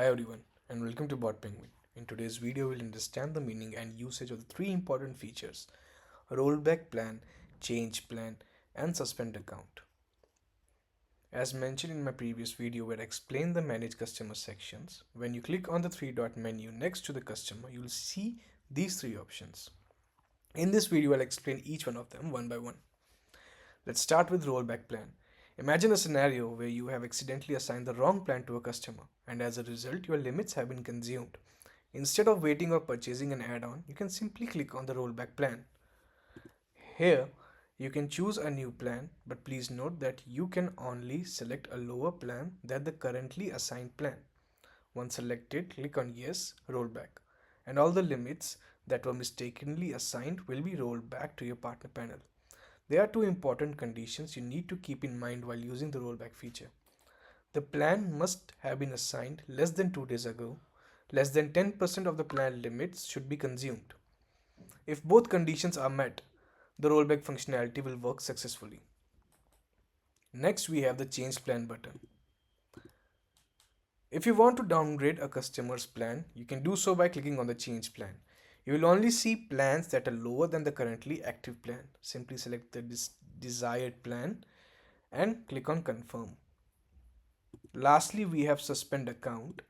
Hi everyone and welcome to BotPenguin. In today's video we'll understand the meaning and usage of the three important features: rollback plan, change plan and suspend account. As mentioned in my previous video where I explained the manage customer sections, when you click on the three-dot menu next to the customer, you will see these three options. In this video I'll explain each one of them one by one. Let's start with rollback plan. Imagine a scenario where you have accidentally assigned the wrong plan to a customer and as a result your limits have been consumed. Instead of waiting or purchasing an add-on, you can simply click on the rollback plan. Here, you can choose a new plan, but please note that you can only select a lower plan than the currently assigned plan. Once selected, click on Yes, Rollback, and all the limits that were mistakenly assigned will be rolled back to your partner panel. There are two important conditions you need to keep in mind while using the rollback feature. The plan must have been assigned less than 2 days ago. Less than 10% of the plan limits should be consumed. If both conditions are met, the rollback functionality will work successfully. Next, we have the change plan button. If you want to downgrade a customer's plan, you can do so by clicking on the change plan. You will only see plans that are lower than the currently active plan. Simply select the desired plan and click on confirm. Lastly, we have suspend account.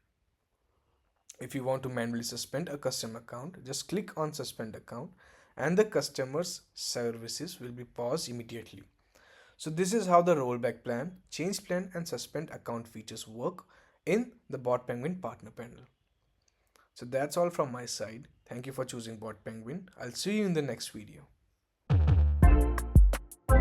If you want to manually suspend a customer account, just click on suspend account and the customer's services will be paused immediately. So this is how the rollback plan, change plan and suspend account features work in the BotPenguin Partner Panel. So that's all from my side. Thank you for choosing BotPenguin. I'll see you in the next video.